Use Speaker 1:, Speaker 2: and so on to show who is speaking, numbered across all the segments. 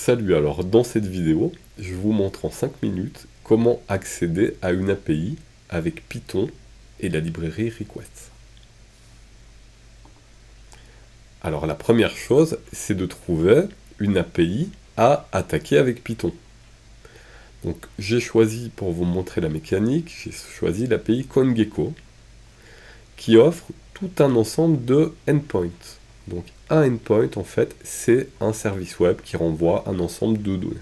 Speaker 1: Salut, alors dans cette vidéo, je vous montre en 5 minutes comment accéder à une API avec Python et la librairie Request. Alors la première chose, c'est de trouver une API à attaquer avec Python. Donc j'ai choisi, pour vous montrer la mécanique, j'ai choisi l'API CoinGecko, qui offre tout un ensemble de endpoints. Donc un endpoint, en fait, c'est un service web qui renvoie un ensemble de données.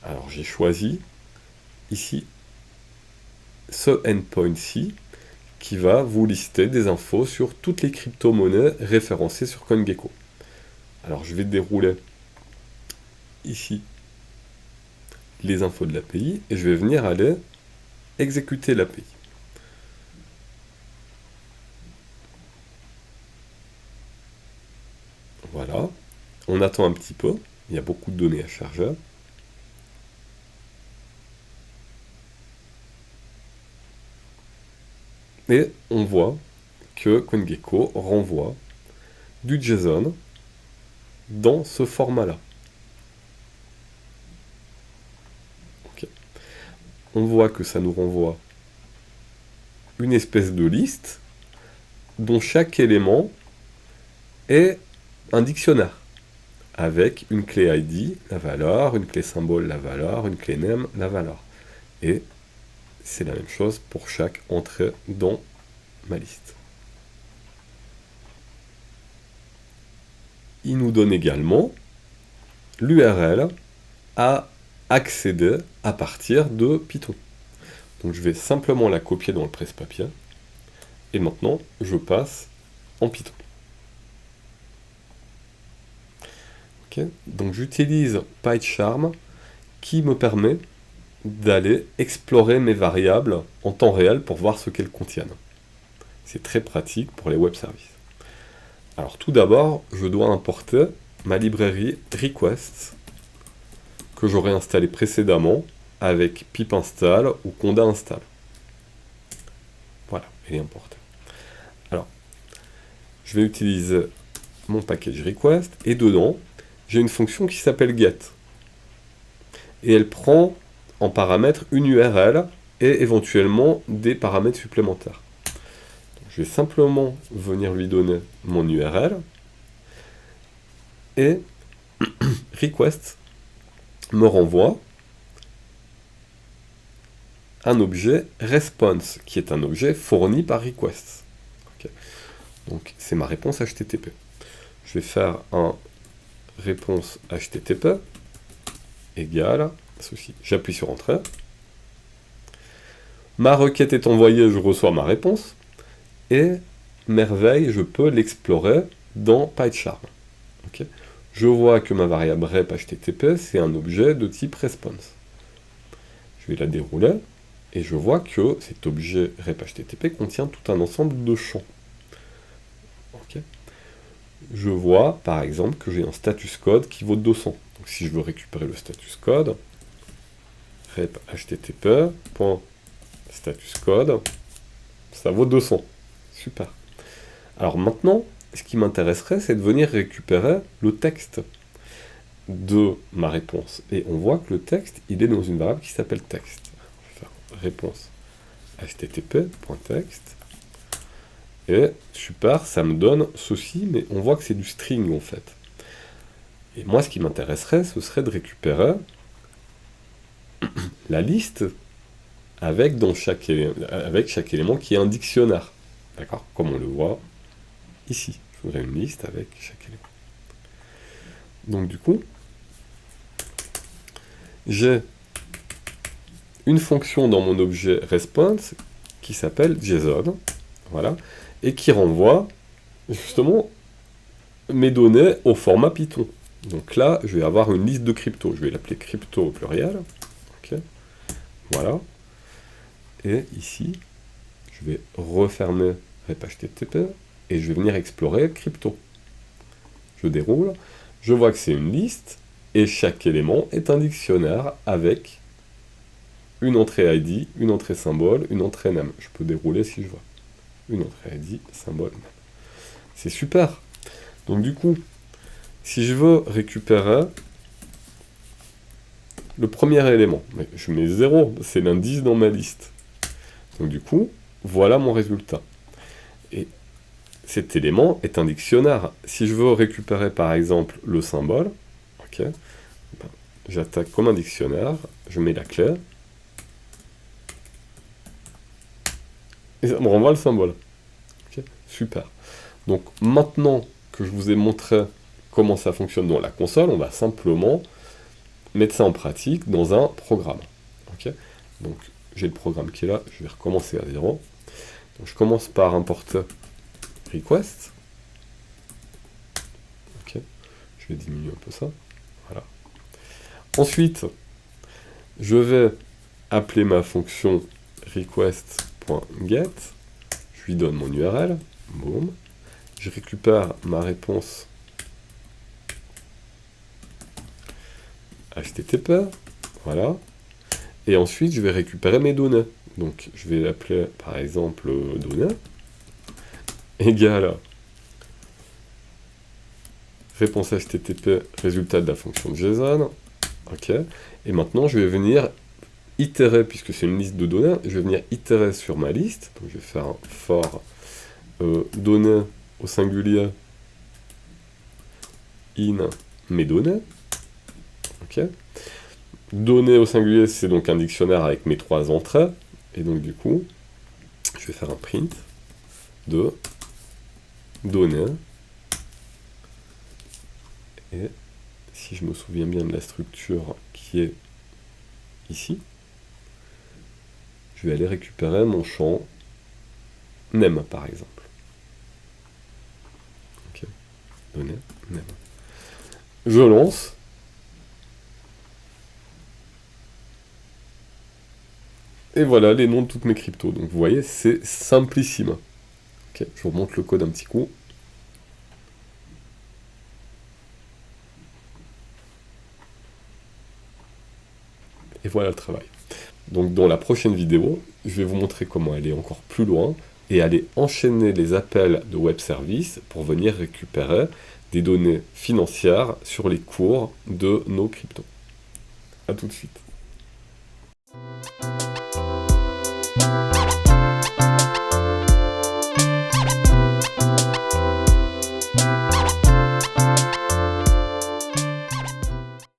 Speaker 1: Alors j'ai choisi ici ce endpoint-ci qui va vous lister des infos sur toutes les crypto-monnaies référencées sur CoinGecko. Alors je vais dérouler ici les infos de l'API et je vais venir aller exécuter l'API. Voilà, on attend un petit peu, il y a beaucoup de données à charger. Et on voit que CoinGecko renvoie du JSON dans ce format-là. Okay. On voit que ça nous renvoie une espèce de liste dont chaque élément est un dictionnaire, avec une clé ID, la valeur, une clé symbole, la valeur, une clé name, la valeur. Et c'est la même chose pour chaque entrée dans ma liste. Il nous donne également l'URL à accéder à partir de Python. Donc je vais simplement la copier dans le presse-papier. Et maintenant, je passe en Python. Okay. Donc j'utilise PyCharm qui me permet d'aller explorer mes variables en temps réel pour voir ce qu'elles contiennent. C'est très pratique pour les web services. Alors tout d'abord, je dois importer ma librairie Request que j'aurais installée précédemment avec pip install ou conda install. Voilà, elle est importée. Alors, je vais utiliser mon package request et dedans, j'ai une fonction qui s'appelle get. Et elle prend en paramètre une URL et éventuellement des paramètres supplémentaires. Donc, je vais simplement venir lui donner mon URL et request me renvoie un objet response qui est un objet fourni par request. Okay. Donc c'est ma réponse HTTP. Je vais faire un réponse HTTP égale ceci. J'appuie sur Entrée. Ma requête est envoyée, je reçois ma réponse. Et merveille, je peux l'explorer dans PyCharm. Okay. Je vois que ma variable rep HTTP, c'est un objet de type response. Je vais la dérouler. Et je vois que cet objet rep HTTP contient tout un ensemble de champs. Okay. Je vois, par exemple, que j'ai un status code qui vaut 200. Donc si je veux récupérer le status code, rep http.status code, ça vaut 200. Super. Alors maintenant, ce qui m'intéresserait, c'est de venir récupérer le texte de ma réponse. Et on voit que le texte, il est dans une variable qui s'appelle texte. Je vais faire réponse http.text. Et super, ça me donne ceci, mais on voit que c'est du string en fait. Et moi, ce qui m'intéresserait, ce serait de récupérer la liste avec chaque élément qui est un dictionnaire. D'accord? Comme on le voit ici. Je voudrais une liste avec chaque élément. Donc du coup, j'ai une fonction dans mon objet response qui s'appelle JSON. Voilà. Et qui renvoie justement mes données au format Python. Donc là, je vais avoir une liste de crypto. Je vais l'appeler crypto au pluriel. Okay. Voilà. Et ici, je vais refermer rep HTTP et je vais venir explorer crypto. Je déroule. Je vois que c'est une liste et chaque élément est un dictionnaire avec une entrée ID, une entrée symbole, une entrée name. Je peux dérouler si je veux. Une entrée ID, symbole. C'est super. Donc du coup, si je veux récupérer le premier élément. Mais je mets 0, c'est l'indice dans ma liste. Donc du coup, voilà mon résultat. Et cet élément est un dictionnaire. Si je veux récupérer par exemple le symbole, ok, ben, j'attaque comme un dictionnaire, je mets la clé, et ça me renvoie le symbole. Okay, super. Donc maintenant que je vous ai montré comment ça fonctionne dans la console, on va simplement mettre ça en pratique dans un programme. Okay, donc j'ai le programme qui est là, je vais recommencer à 0. Donc, je commence par importer request. Okay, je vais diminuer un peu ça. Voilà. Ensuite, je vais appeler ma fonction request.get. Je lui donne mon URL. Boum. Je récupère ma réponse HTTP. Voilà. Et ensuite, je vais récupérer mes données. Donc, je vais l'appeler, par exemple, données égale réponse HTTP, résultat de la fonction JSON. Ok. Et maintenant, je vais venir itérer, puisque c'est une liste de données, je vais venir itérer sur ma liste. Donc, je vais faire un for données au singulier in mes données. Ok. Données au singulier, c'est donc un dictionnaire avec mes 3 entrées. Et donc, du coup, je vais faire un print de données. Et si je me souviens bien de la structure qui est ici, je vais aller récupérer mon champ name, par exemple. Ok, données, name. Je lance. Et voilà les noms de toutes mes cryptos. Donc vous voyez, c'est simplissime. Ok, je vous remonte le code un petit coup. Et voilà le travail. Donc dans la prochaine vidéo, je vais vous montrer comment aller encore plus loin et aller enchaîner les appels de web service pour venir récupérer des données financières sur les cours de nos cryptos. A tout de suite.